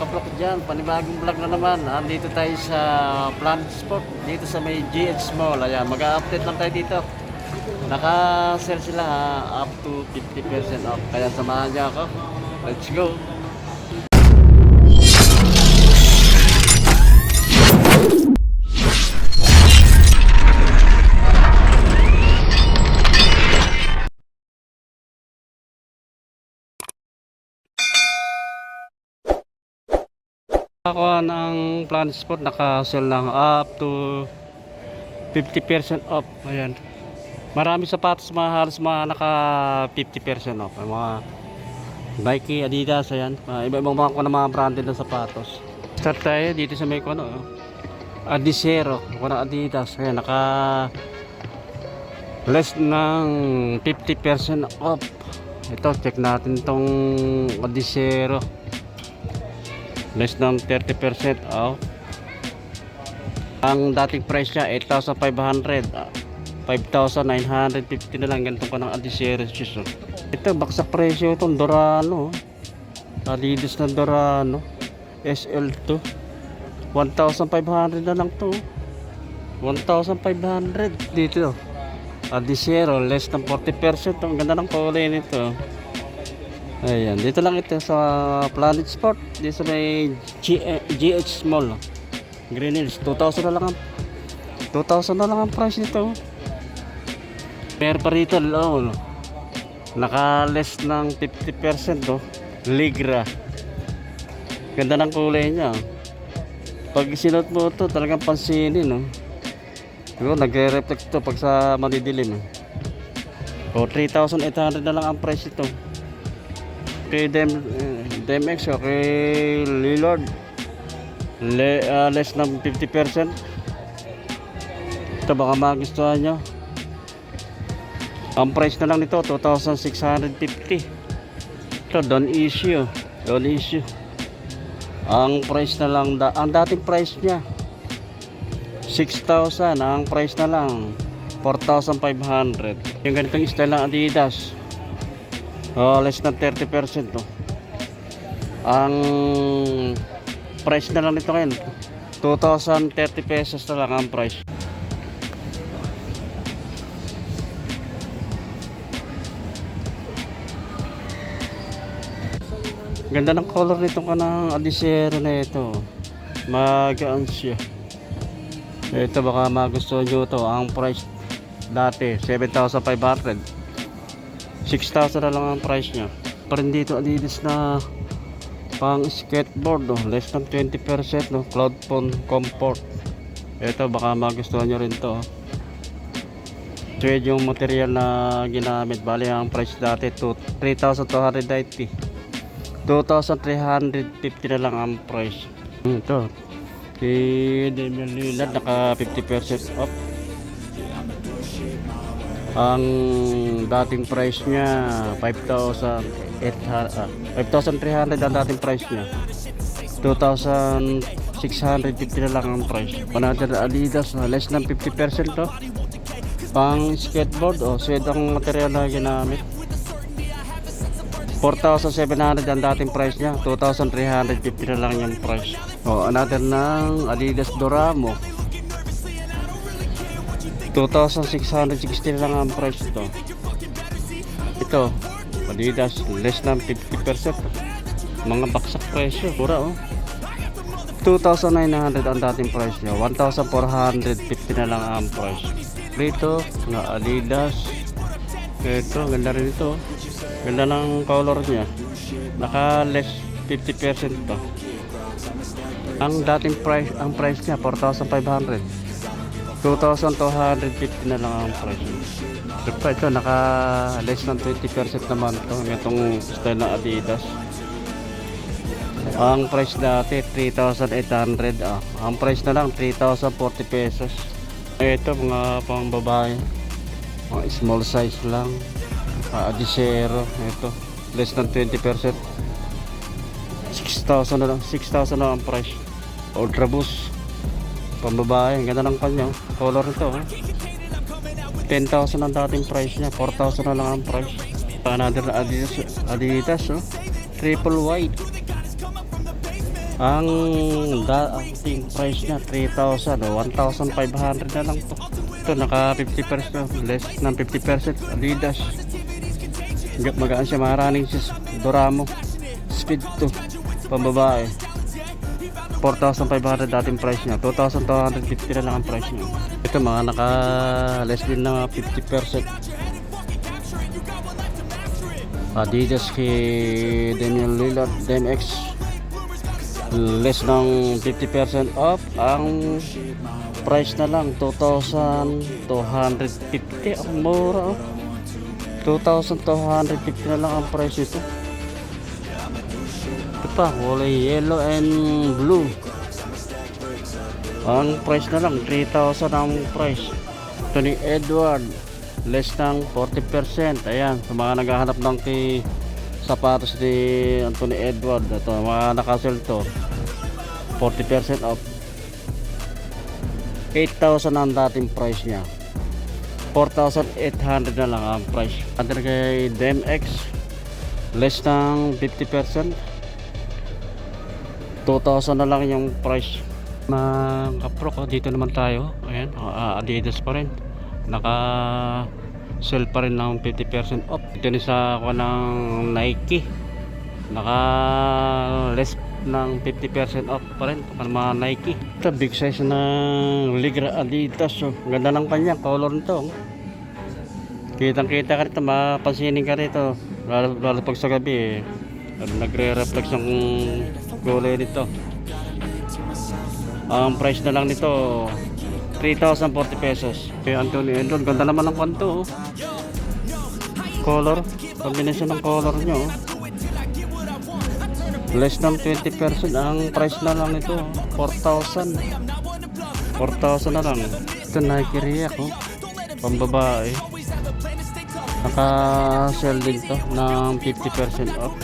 ka-vlog dyan, panibagong vlog na naman. Dito tayo sa Planet Sport, dito sa may GH Mall. Ayan, mag-update lang tayo dito. Naka-sell sila up to 50% off. Kaya samahan niyo ako. Let's go! Ako ng Planet Sport, naka-sell lang up to 50% off. Ayan. Marami sapatos, halos mga naka 50% off. Mga Nike, Adidas, ayan. Iba-ibang mga branded na sapatos. Start tayo dito sa may Adizero, Adidas. Ayan, naka less ng 50% off. Ito, check natin tong Adizero. Less ng 30% off. Ang dating price niya 8,500, 5,950 na lang. Ganito pa ng Adizero shoes. Ito baksak presyo itong Dorano, Adidas na Dorano SL2, 1,500 na lang to. 1,500 dito. Adizero less ng 40%. Ang ganda ng kulay nito. Ayan, dito lang ito sa Planet Sport, dito sa may GH Mall, Green Hills. 2,000 na lang ang price nito. Meron pa rito naka less ng 50% Ligra. Ganda ng kulay niya. Pag sinuot mo ito, talagang pansinin nagre-reflect ito pag sa madidilim. 3,800 na lang ang price ito. Kay DMX o kay Lillard, less ng 50%. Ito baka magustuhan nyo. Ang price na lang nito 2,650. Ito don't issue. Ang price na lang, ang dating price nya 6,000. Ang price na lang 4,500. Yung ganitong style ng Adidas, less than 30%. Ang price na lang nito ngayon 2,030 pesos na lang ang price. Ganda ng color nito kanang Adizero na ito. Magaan siya. Ito baka magustuhan nyo ito. Ang price dati 7,500, 6,000 na lang ang price nya. Parin dito Adidas na pang skateboard, less than 20%, Cloud Phone Comfort. Ito baka magustuhan nyo rin to. Trade yung material na ginamit. Bali ang price dati 3,290, 2,350 na lang ang price. Ito kay Damian Lillard, naka 50% off. Ang dating price niya 5,300 ang dating price niya. 2,650 na lang ang price. Panatid Adidas, less than 50% to. Pang skateboard, suede ang material na ginamit. 4,700 ang dating price niya. 2,350 na lang yung price. Another ng Adidas Doramo, 2,660 na lang ang price ito. Ito Adidas, less than 50%. Mga baksak presyo, pura 2,900 ang dating price niya. 1,450 na lang ang price. Dito na Adidas. Ito, ganda rin ito. Ganda ng color niya. Naka less 50% to. Ang dating price, ang price niya 4,500, 2,250 na lang ang price. Ito naka less ng 20% naman to. Itong style na Adidas. Ang price dati 3,800, ang price na lang 3,040 pesos. Ito mga pang babae, mga small size lang. Adizero, ito less than 20%, 6,000 na lang, 6,000 na ang price. Ultra Boost pang babae, ang ganda ng kanya color nito. 10,000 ang dating price niya, 4,000 na lang ang price. Another Adidas, triple white, Ang dating price niya 3,000 o 1,500 na lang to. Ito naka 50%, less ng 50%. Adidas. Magaan siya, maraming Doramo. Speed to pambabae. 4,500 dating price niya. 2,250 na lang ang price niya. Ito mga naka less din na 50%. Adidas kay Damian Lillard DMX, less ng 50% off. Ang price na lang 2,250. Ang mura, 2,250 na lang ang price ito. Ito pa, kulay yellow and blue. Ang price na lang 3,000 ang price. Ito ni Edward, less ng 40%. Ayan, sa mga naghahanap ng sapatos ni Anthony Edward, ito mga nakasell to, 40% off. 8,000 ang dating price niya, 4,800 na lang ang price. Under kay DMX, less ng 50%, 2,000 na lang yung price. Mga kapro, dito naman tayo. Ayan, Adidas pa rin, naka sell pa rin ng 50% off. Ito ni sa ako ng Nike, naka less ng 50% off pa rin para mga Nike. Ito big size ng Ligra Adidas. Ganda ng kanya color nito. Kitang kita ka rito, mapansinin ka rito, lalo pag sa gabi nagre-reflect ng kulay nito. Ang price na lang nito 3,040 pesos. Kaya Anthony Edward, ganda naman ng kanto. Color, combination ng color nyo. Less ng 20%. Ang price na lang nito 4,000. 4,000 na lang. Ito Nike React, pambabae. Naka-sell din to ng 50% off.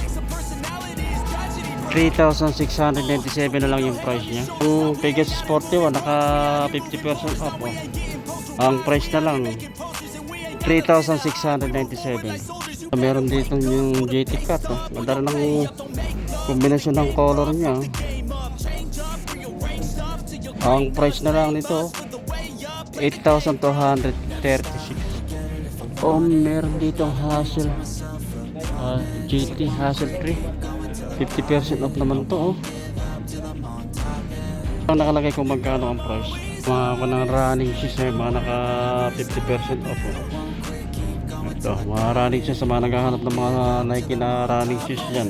3,697 na lang yung price niya. Yung Pegasus 41 naka 50% off. Ang price na lang 3,697. Meron dito yung JT Cut. Ganda ng kombinasyon ng color niya. Ang price na lang nito 8,236. Meron dito Hassel GT Hassel 3, 50% off naman to. Ang nakalagay kung magkano ang price. Mga ng running shoes, mga naka 50% off. Ito, mga running shoes sa mga naghahanap ng mga Nike na running shoes dyan.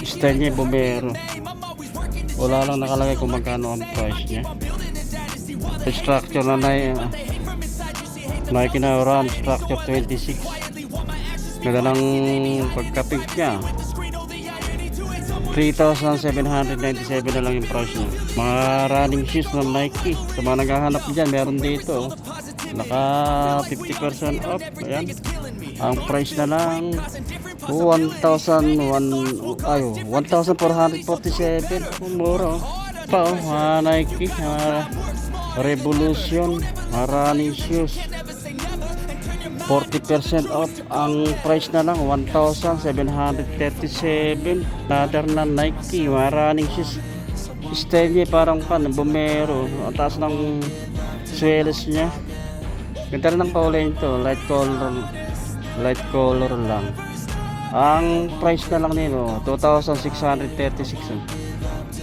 Style niya Bomero. Wala lang nakalagay kung magkano ang price niya. Structure na Nike na Run Structure 26. Ganda ng pagka-pink niya. 3,797 na lang yung price niya. Mga running shoes ng Nike, sa mga naghahanap dyan, meron dito naka 50% off. Ayan, ang price na lang 1,447. Mura pa. Mga Nike, Revolution, mga running shoes, 40% off. Ang price na lang 1,737. Another na Nike, mga running shoes. Style niya parang Bomero. Ang taas ng swelas niya. Ganda rin ng kulay nito, light color lang. Ang price na lang nito 2,636.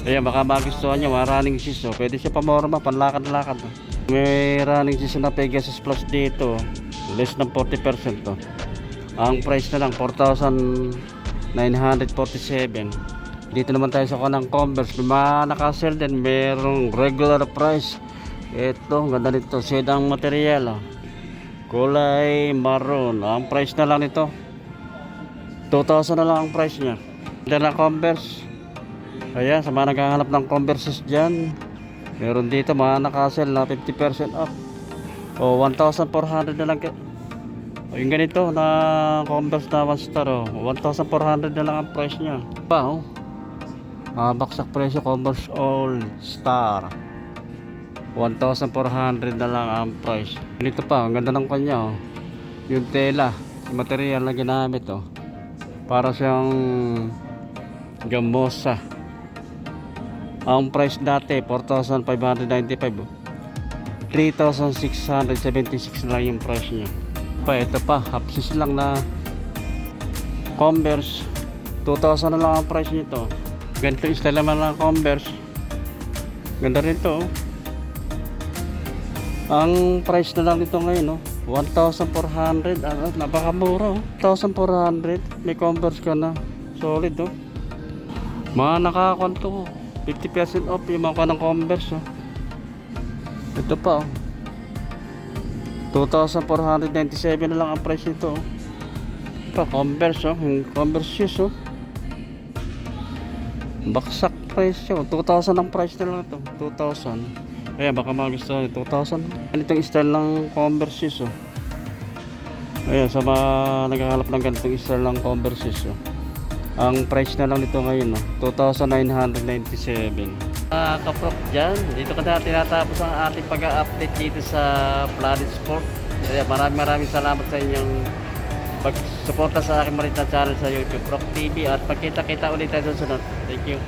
Ayan, baka magustuhan niya mga running shoes. Pwede siya pamorma, panlakad-lakad. May running shoes na Pegasus Plus dito, less ng 40% to. Ang price na lang 4,947. Dito naman tayo sa kanang Converse. May naka-sell din, merong regular price. Ito, ganda nito, sedang material, kulay maroon. Ang price na lang nito 2,000 na lang ang price niya. Ganda na Converse. Ayan, sa mga naghahanap ng Converse dyan, meron dito mga naka-sell na 50% off. 1,400 na lang. Yung ganito na Converse na 1 star, 1,400 na lang ang price niya. Baksak presyo Converse All Star, 1,400 na lang ang price. Ganito pa, ang ganda ng kanya, yung tela, yung material na ginamit, para siyang gamosa. Ang price dati 4,595. 3,676 na lang yung price niya. Ito pa, half sis lang na Converse. 2,000 na lang ang price nito. Ganito yung style naman ng Converse. Ganda rin to. Ang price na lang nito ngayon, 1,400. Napakamura, 1,400. May Converse ka na. Solid, mga nakakanto, 50% off yung mga ng Converse. Ito pa, 2,497 na lang ang price nito. Ito, Converse, yung Converse shoes, baksak price yun. 2,000 ang price na lang ito. 2,000. Kaya baka magustuhan 2,000. Ganitong style ng Converse shoes, Ayan, sa mga naghahanap ng ganitong style ng Converse shoes, ang price na lang nito ngayon, 2,997. Kaprok dyan, dito ka na tinatapos ang ating pag-update dito sa Planet Sport. Kaya maraming salamat sa inyong pag-suporta sa aking Marita channel sa YouTube, Prok TV, at pagkita-kita ulit tayo sa sunod. Thank you.